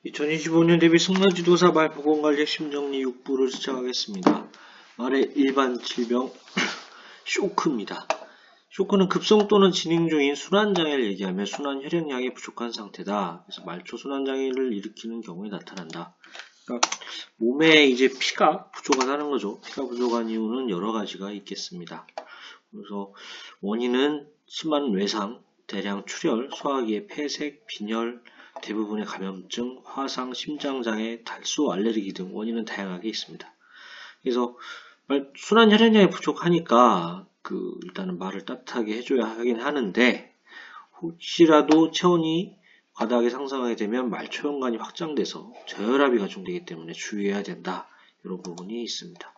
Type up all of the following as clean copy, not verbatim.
2025년 대비 승마지도사 말 보건관리 핵심 정리 6부를 시작하겠습니다. 말의 일반 질병 쇼크입니다. 쇼크는 급성 또는 진행 중인 순환장애를 얘기하며 순환 혈액량이 부족한 상태다. 그래서 말초 순환장애를 일으키는 경우에 나타난다. 그러니까 몸에 이제 피가 부족하다는 거죠. 피가 부족한 이유는 여러 가지가 있겠습니다. 그래서 원인은 심한 외상, 대량 출혈, 소화기의 폐색, 빈혈, 대부분의 감염증, 화상, 심장장애, 탈수, 알레르기 등 원인은 다양하게 있습니다. 그래서 순환 혈액량이 부족하니까 일단은 말을 따뜻하게 해줘야 하긴 하는데 혹시라도 체온이 과다하게 상승하게 되면 말초혈관이 확장돼서 저혈압이 가중되기 때문에 주의해야 된다. 이런 부분이 있습니다.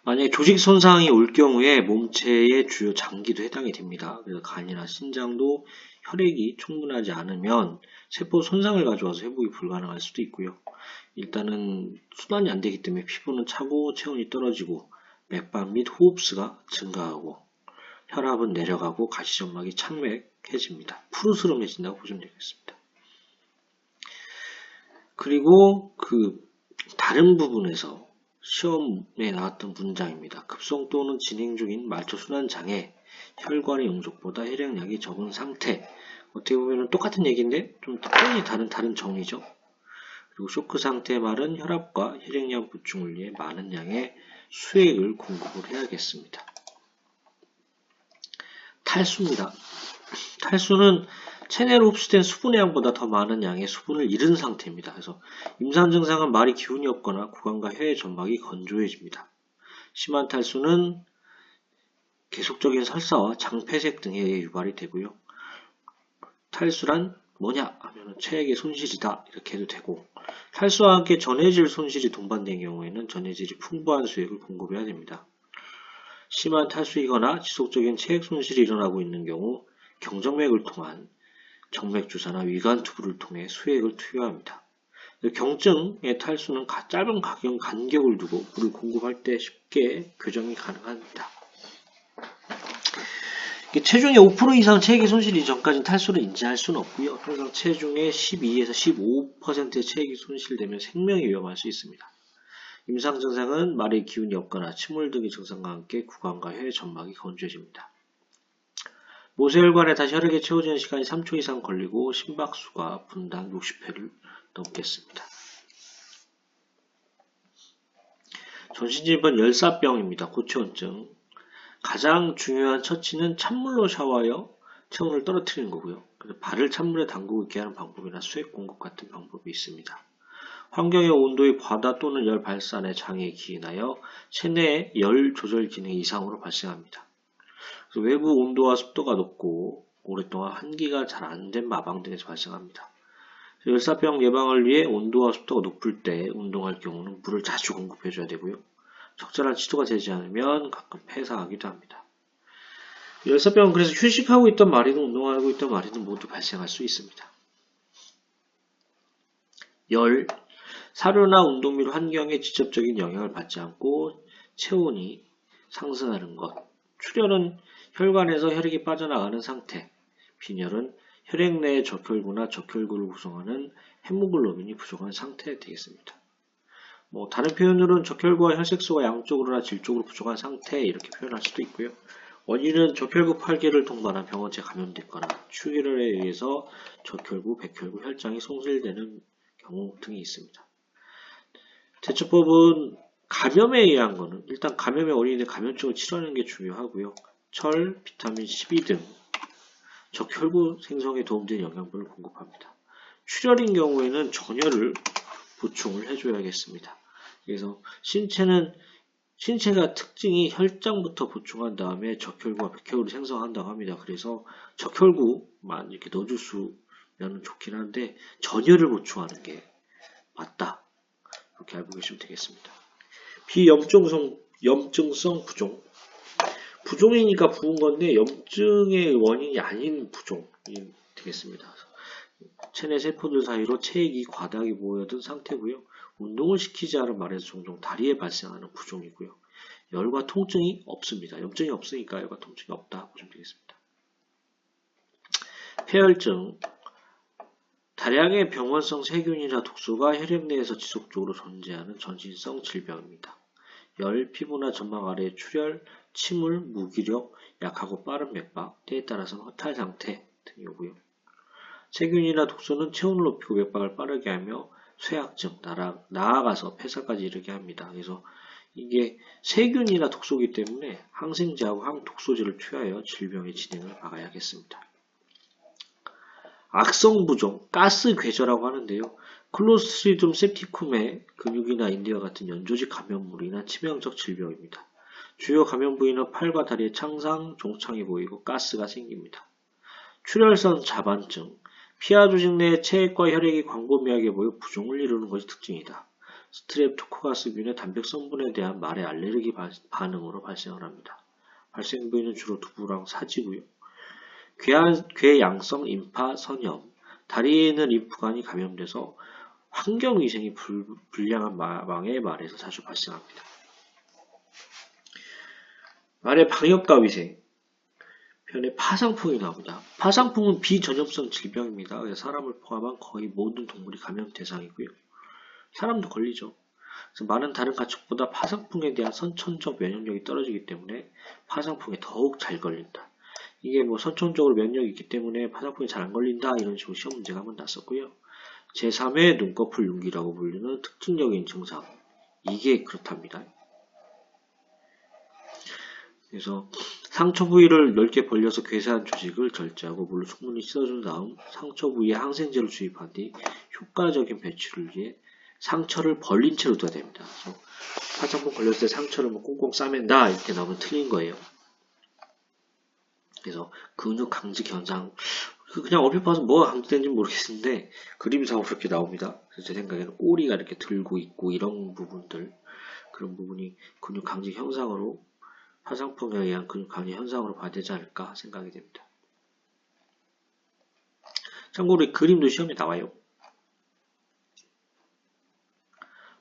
만약에 조직 손상이 올 경우에 몸체의 주요 장기도 해당이 됩니다. 그래서 간이나 신장도 혈액이 충분하지 않으면 세포 손상을 가져와서 회복이 불가능할 수도 있고요. 일단은 순환이 안 되기 때문에 피부는 차고 체온이 떨어지고 맥박 및 호흡수가 증가하고 혈압은 내려가고 가시점막이 창맥해집니다. 푸르스름해진다고 보시면 되겠습니다. 그리고 다른 부분에서 시험에 나왔던 문장입니다. 급성 또는 진행 중인 말초 순환 장애, 혈관의 용적보다 혈액량이 적은 상태. 어떻게 보면 똑같은 얘기인데 좀 특별히 다른 정의죠. 그리고 쇼크 상태의 말은 혈압과 혈액량 보충을 위해 많은 양의 수액을 공급을 해야겠습니다. 탈수입니다. 탈수는 체내로 흡수된 수분의 양보다 더 많은 양의 수분을 잃은 상태입니다. 그래서 임상 증상은 말이 기운이 없거나 구강과 혀의 점막이 건조해집니다. 심한 탈수는 계속적인 설사와 장폐색 등에 의해 유발이 되고요. 탈수란 뭐냐 하면 체액의 손실이다 이렇게 해도 되고 탈수와 함께 전해질 손실이 동반된 경우에는 전해질이 풍부한 수액을 공급해야 됩니다. 심한 탈수이거나 지속적인 체액 손실이 일어나고 있는 경우 경정맥을 통한 정맥주사나 위관 투구를 통해 수액을 투여합니다. 경증의 탈수는 짧은 간격을 두고 물을 공급할 때 쉽게 교정이 가능합니다. 체중의 5% 이상 체액이 손실이 전까지는 탈수를 인지할 수는 없고요. 항상 체중의 12에서 15%의 체액이 손실되면 생명이 위험할 수 있습니다. 임상 증상은 말의 기운이 없거나 침울 등의 증상과 함께 구강과 혀의 점막이 건조해집니다. 모세혈관에 다시 혈액이 채워지는 시간이 3초 이상 걸리고 심박수가 분당 60회를 넘겠습니다. 전신질환 열사병입니다. 고체온증. 가장 중요한 처치는 찬물로 샤워하여 체온을 떨어뜨리는 거고요. 발을 찬물에 담그고 있게 하는 방법이나 수액 공급 같은 방법이 있습니다. 환경의 온도의 과다 또는 열 발산에 장애에 기인하여 체내의 열 조절 기능 이상으로 발생합니다. 외부 온도와 습도가 높고 오랫동안 환기가 잘 안 된 마방 등에서 발생합니다. 열사병 예방을 위해 온도와 습도가 높을 때 운동할 경우는 물을 자주 공급해줘야 되고요. 적절한 치도가 되지 않으면 가끔 폐사하기도 합니다. 열사병은 그래서 휴식하고 있던 말이든 운동하고 있던 말이든 모두 발생할 수 있습니다. 열, 사료나 운동 및 환경에 직접적인 영향을 받지 않고 체온이 상승하는 것, 출혈은 혈관에서 혈액이 빠져나가는 상태, 빈혈은 혈액 내의 적혈구나 적혈구를 구성하는 헤모글로빈이 부족한 상태 되겠습니다. 다른 표현으로는 적혈구와 혈색소가 양쪽으로나 질적으로 부족한 상태 이렇게 표현할 수도 있고요. 원인은 적혈구 파괴를 동반한 병원체 감염됐거나 출혈에 의해서 적혈구, 백혈구, 혈장이 손실되는 경우 등이 있습니다. 대처법은 감염에 의한 거는 일단 감염의 원인인 감염증을 치료하는 게 중요하고요. 철, 비타민 12 등 적혈구 생성에 도움되는 영양분을 공급합니다. 출혈인 경우에는 전혈을 보충을 해줘야겠습니다. 그래서 신체가 특징이 혈장부터 보충한 다음에 적혈구와 백혈구를 생성한다고 합니다. 그래서 적혈구만 이렇게 넣어줄 수면 좋긴 한데 전혈을 보충하는 게 맞다. 이렇게 알고 계시면 되겠습니다. 비염증성 부종. 부종이니까 부은 건데 염증의 원인이 아닌 부종이 되겠습니다. 체내 세포들 사이로 체액이 과다하게 모여든 상태고요. 운동을 시키지 않은 말에서 종종 다리에 발생하는 부종이고요. 열과 통증이 없습니다. 염증이 없으니까 열과 통증이 없다 보시면 되겠습니다. 폐혈증. 다량의 병원성 세균이나 독소가 혈액 내에서 지속적으로 존재하는 전신성 질병입니다. 열, 피부나 점막 아래의 출혈, 침울, 무기력, 약하고 빠른 맥박, 때에 따라서는 허탈 상태 등이고요. 세균이나 독소는 체온을 높이고 맥박을 빠르게 하며 쇠약증, 나아가서 폐사까지 이르게 합니다. 그래서 이게 세균이나 독소이기 때문에 항생제하고 항독소제를 투여하여 질병의 진행을 막아야겠습니다. 악성 부종, 가스 궤저라고 하는데요. 클로스트리디움 세프티쿰의 근육이나 인대와 같은 연조직 감염물로 인한 치명적 질병입니다. 주요 감염 부위는 팔과 다리에 창상, 종창이 보이고 가스가 생깁니다. 출혈성 자반증, 피하 조직 내에 체액과 혈액이 광범위하게 보여 부종을 이루는 것이 특징이다. 스트랩토코카스균의 단백 성분에 대한 말의 알레르기 반응으로 발생을 합니다. 발생 부위는 주로 두부랑 사지고요. 궤양성 임파 선염, 다리에 있는 림프관이 감염돼서 환경위생이 불량한 망의 말에서 자주 발생합니다. 말의 방역과 위생 편에 파상풍이 나옵니다. 파상풍은 비전염성 질병입니다. 그래서 사람을 포함한 거의 모든 동물이 감염 대상이고요. 사람도 걸리죠. 그래서 많은 다른 가축보다 파상풍에 대한 선천적 면역력이 떨어지기 때문에 파상풍에 더욱 잘 걸린다. 이게 선천적으로 면역이 있기 때문에 파상풍에 잘 안 걸린다 이런 식으로 시험 문제가 한번 났었고요. 제3의 눈꺼풀 윤기라고 불리는 특징적인 증상, 이게 그렇답니다. 그래서 상처 부위를 넓게 벌려서 괴사한 조직을 절제하고 물로 충분히 씻어준 다음 상처 부위에 항생제를 주입한 뒤 효과적인 배출을 위해 상처를 벌린 채로 둬야 됩니다. 파상풍 걸렸을 때 상처를 꽁꽁 싸맨다 이렇게 나오면 틀린 거예요. 그래서 근육 강직 현상, 그냥 얼핏 봐서 뭐가 강조되는지 모르겠는데 그림상으로 그렇게 나옵니다. 그래서 제 생각에는 꼬리가 이렇게 들고 있고 이런 부분들, 그런 부분이 근육 강직 현상으로 파상풍에 의한 근육 강직 현상으로 봐야 되지 않을까 생각이 됩니다. 참고로 이 그림도 시험에 나와요.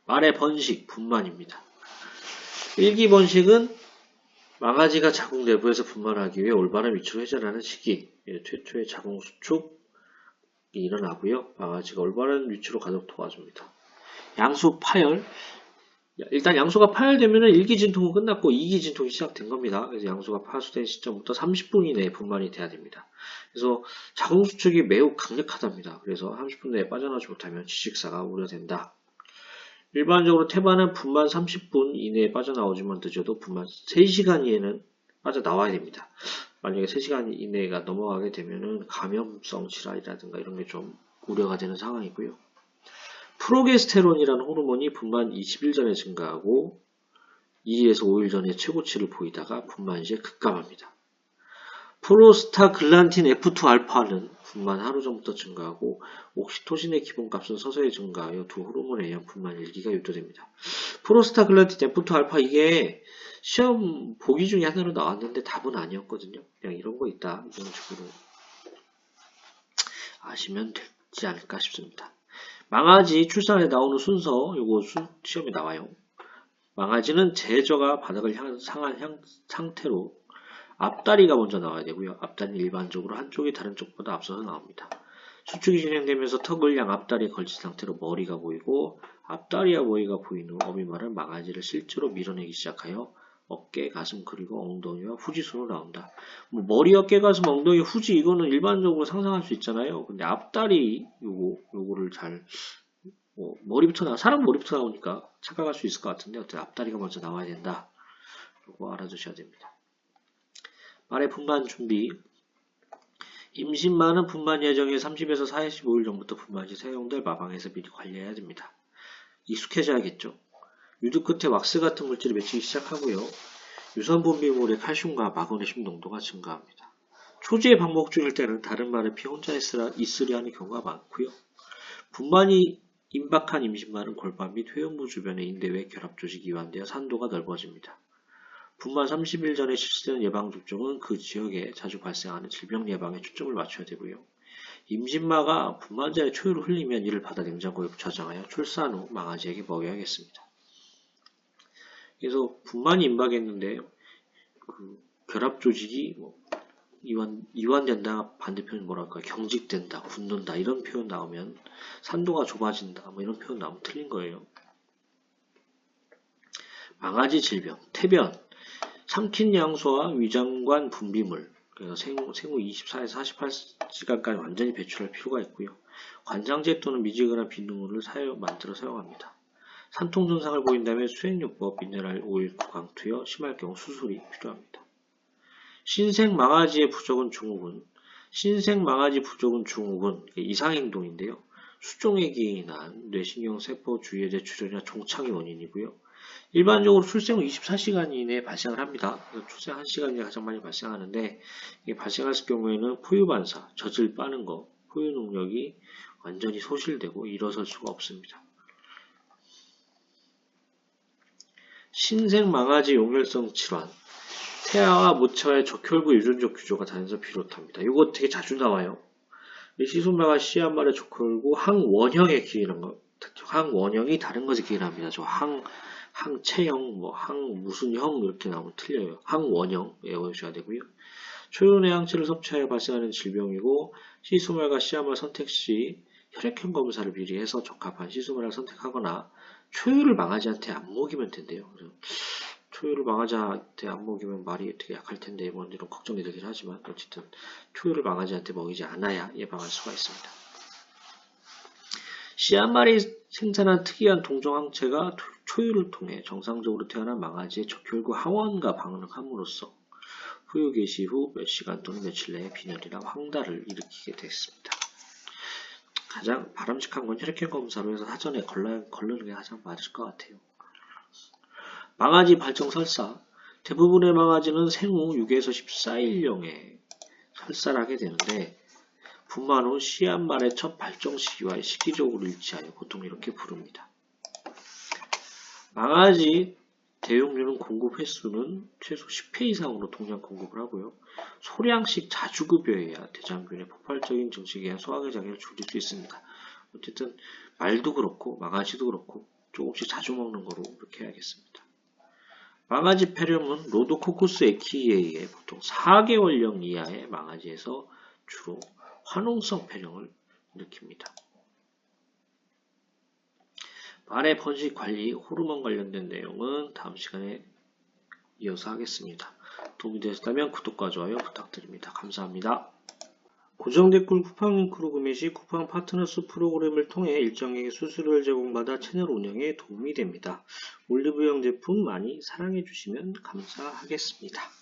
말의 번식, 분만입니다. 일기 번식은 망아지가 자궁 내부에서 분만하기 위해 올바른 위치로 회전하는 시기, 최초의 자궁 수축이 일어나고요. 망아지가 올바른 위치로 가도록 도와줍니다. 양수 파열, 일단 양수가 파열되면 1기 진통은 끝났고 2기 진통이 시작된 겁니다. 그래서 양수가 파수된 시점부터 30분 이내에 분만이 돼야 됩니다. 그래서 자궁 수축이 매우 강력하답니다. 그래서 30분 내에 빠져나오지 못하면 지식사가 우려된다. 일반적으로 태반은 분만 30분 이내에 빠져나오지만 늦어도 분만 3시간 이내는 빠져나와야 됩니다. 만약에 3시간 이내가 넘어가게 되면은 감염성 질환이라든가 이런 게 좀 우려가 되는 상황이고요. 프로게스테론이라는 호르몬이 분만 20일 전에 증가하고 2일에서 5일 전에 최고치를 보이다가 분만 시에 급감합니다. 프로스타글란틴 F2알파는 분만 하루 전부터 증가하고 옥시토신의 기본값은 서서히 증가하여 두 호르몬에 의한 분만 일기가 유도됩니다. 프로스타글란틴 F2알파 이게 시험 보기 중에 하나로 나왔는데 답은 아니었거든요. 그냥 이런 거 있다 이런 식으로 아시면 되지 않을까 싶습니다. 망아지 출산에 나오는 순서 요거 시험에 나와요. 망아지는 제저가 바닥을 향한 상태로 앞다리가 먼저 나와야 되고요. 앞다리는 일반적으로 한쪽이 다른 쪽보다 앞서서 나옵니다. 수축이 진행되면서 턱을 양 앞다리에 걸친 상태로 머리가 보이고 앞다리와 머리가 보이는 후 어미말은 망아지를 실제로 밀어내기 시작하여 어깨, 가슴, 그리고 엉덩이와 후지순으로 나온다. 머리, 어깨, 가슴, 엉덩이, 후지 이거는 일반적으로 상상할 수 있잖아요. 근데 앞다리 요거를 잘 머리부터 사람 머리부터 나오니까 착각할 수 있을 것 같은데 어쨌든 앞다리가 먼저 나와야 된다. 요거 알아두셔야 됩니다. 말의 분만 준비. 임신만은 분만 예정에 30에서 45일 전부터 분만시 사용될 마방에서 미리 관리해야 됩니다. 익숙해져야겠죠. 유두 끝에 왁스 같은 물질을 맺히기 시작하고요. 유선 분비물의 칼슘과 마그네슘 농도가 증가합니다. 초지의 방목 중일 때는 다른 말을 피 혼자 있으려 하는 경우가 많고요. 분만이 임박한 임신만은 골반 및 회음부 주변의 인대외 결합 조직이 이완되어 산도가 넓어집니다. 분만 30일 전에 실시되는 예방접종은 그 지역에 자주 발생하는 질병 예방에 초점을 맞춰야 되고요. 임신마가 분만자의 초유를 흘리면 이를 받아 냉장고에 저장하여 출산 후 망아지에게 먹여야겠습니다. 그래서 분만이 임박했는데 결합 조직이 이완된다 반대표현이 뭐랄까, 경직된다, 굳는다 이런 표현 나오면, 산도가 좁아진다 뭐 이런 표현 나오면 틀린 거예요. 망아지 질병, 태변, 삼킨 양소와 위장관 분비물, 그래서 생후 24에서 48시간까지 완전히 배출할 필요가 있고요. 관장제 또는 미지근한 비누물을 만들어 사용합니다. 산통 증상을 보인다면 수행요법, 미네랄 오일 구강 투여, 심할 경우 수술이 필요합니다. 신생 망아지의 부족은 증후군. 신생 망아지 부족은 증후군, 이상행동인데요. 수종에 기인한 뇌신경세포 주위의 뇌출혈이나 종착이 원인이고요. 일반적으로 출생 후 24시간 이내에 발생을 합니다. 출생 1시간 이내에 가장 많이 발생하는데, 이게 발생했을 경우에는 포유 반사, 젖을 빠는 거, 포유 능력이 완전히 소실되고 일어설 수가 없습니다. 신생 망아지 용혈성 질환, 태아와 모체와의 적혈구 유전적 규조가 다른서 비롯합니다. 이거 되게 자주 나와요. 시소마가 씨 한 마리의 적혈구 항원형에 기인한 거, 항원형이 다른 것에 기인합니다. 저 항체형, 항 무슨 형 이렇게 나오면 틀려요. 항원형 외우셔야 되고요. 초유의 항체를 섭취하여 발생하는 질병이고, 시소말과 씨암을 선택 시 혈액형 검사를 미리 해서 적합한 시소말을 선택하거나 초유를 망아지한테 안 먹이면 된대요. 초유를 망아지한테 안 먹이면 말이 되게 약할 텐데 뭐 이런 걱정이 되긴 하지만, 어쨌든 초유를 망아지한테 먹이지 않아야 예방할 수가 있습니다. 씨 한 마리 생산한 특이한 동종항체가 초유를 통해 정상적으로 태어난 망아지의 적혈구 항원과 반응함으로써 후유 개시 후 몇 시간 또는 며칠 내에 빈혈이나 황달을 일으키게 됐습니다. 가장 바람직한 건 혈액형 검사로 해서 사전에 걸르는 게 가장 맞을 것 같아요. 망아지 발정 설사. 대부분의 망아지는 생후 6에서 14일경에 설사를 하게 되는데, 분만 후 씨 한 마리의 첫 발정 시기와 시기적으로 일치하여 보통 이렇게 부릅니다. 망아지 대용료는 공급 횟수는 최소 10회 이상으로 동량 공급을 하고요. 소량씩 자주 급여해야 대장균의 폭발적인 증식에 의한 소화기 장애를 줄일 수 있습니다. 어쨌든 말도 그렇고 망아지도 그렇고 조금씩 자주 먹는 거로 이렇게 해야겠습니다. 망아지 폐렴은 로도코쿠스 에키에 의해 보통 4개월령 이하의 망아지에서 주로 화농성 폐렴을 일으킵니다. 말의 번식 관리, 호르몬 관련된 내용은 다음 시간에 이어서 하겠습니다. 도움이 되셨다면 구독과 좋아요 부탁드립니다. 감사합니다. 고정 댓글 쿠팡 링크로 구매 시 쿠팡 파트너스 프로그램을 통해 일정액의 수수료를 제공받아 채널 운영에 도움이 됩니다. 올리브영 제품 많이 사랑해 주시면 감사하겠습니다.